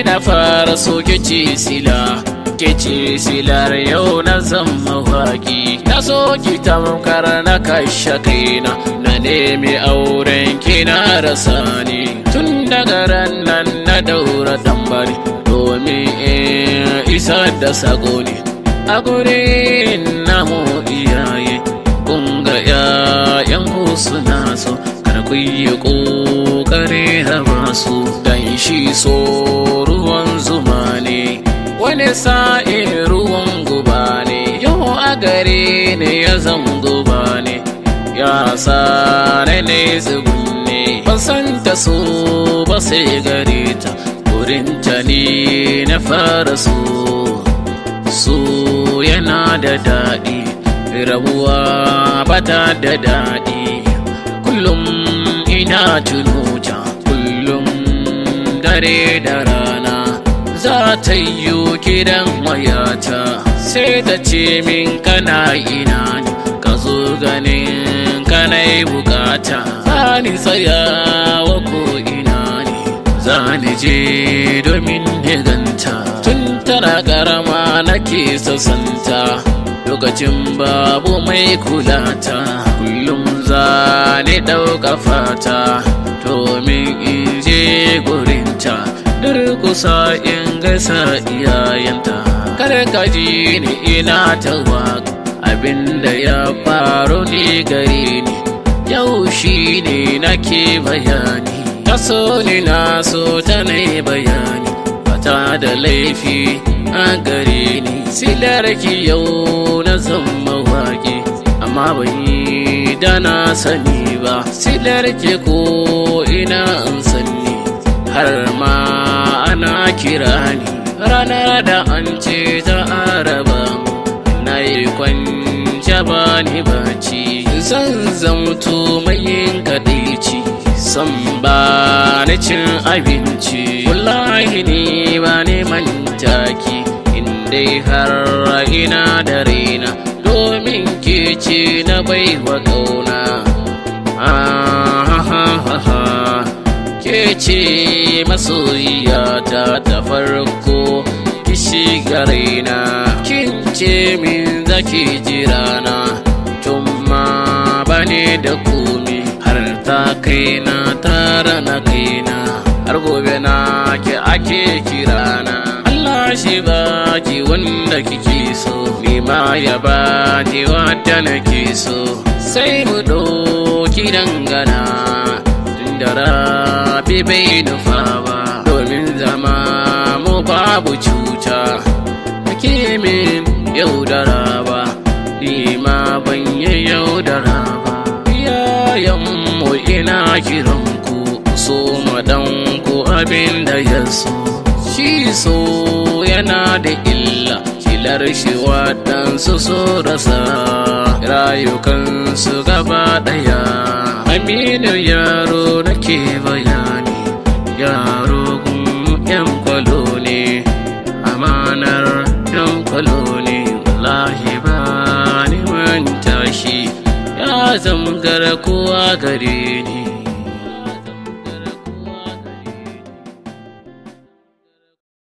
na fara so ke ce sila, ke ce silar yau na zama waƙi. Na so ki tamkar na kashe kaina, na nemi auren ki na rasa ni. Tun daga ran nan na daura tambari domin isa da sako ne a gurin namu iyaye. Kun ga 'ya'yanku suna so, kar ku yi ƙoƙari raba su, dan shi so ruwan zuma ne, wani sa'in ruwan guba ne. Yau a gare ne ya zan guba ne, ya sa ne tsugunne. Ban san ta so ba sai gare ta, wurinta ne na fara so. So yana da daɗi, rabuwa bata da daɗi. Kullum ina tunuta, kullum dare da rana. Za ta yi kiran wayata, sai ta ce min kana ina ne, ka zo ganin kana yi bukata. Zani tsayawa ko ina ne, zani je domin ganta. Tun tana karama nake sassanta, lokacin babu mai kulata. Kullum zani ɗauka fata domin in je gurinta, durkusa in gaisa iyayenta. Kar ka ji ni ina ta waƙa abinda ya faru ne gare ni, yau shi ne nake bayani. Ta so ni na so ta nai bayani, bata da laifi a gare ni. Silarki yau na zama waƙe, amma ban yi da na sani ba. Silarki ko ina an sani, har ma ana kira ni. Ranar da an ce ta araba mu, na yi kwance ba ni baci. Zan zamto mai yin kadaici, san ba ni cin abinci. Wallahi ni ba ni mantaki, indai har ina da raina, domin ke ce na baiwa ƙauna. Ke ce masoyiyata ta farko, ki shiga raina. Kin ce min zaki jirana, tun ma bane da komi. Har ta kaina tara na kaina, har gobe na ke ake kirana. Allah shi baki wanda kike so, ni ma ya baki wadda nake so. Sai mu ɗauki dangana, tunda rabi bai nufa ba, domin zama mu babu cuta. Ake min yaudara ba, ni ma ban yi yaudara ba. Iyayenmu ina kiranku, so madanku abin da ya so. Shi so yana da illa, kilar shi waɗansu so rasa rayukansu gaba ɗaya. Aminu yaro nake bayani, yaro gun 'yan kwalo ne, amanar 'yan kwalo ne. Wallahi ba ni manta shi, ya zama garkuwa gare ni.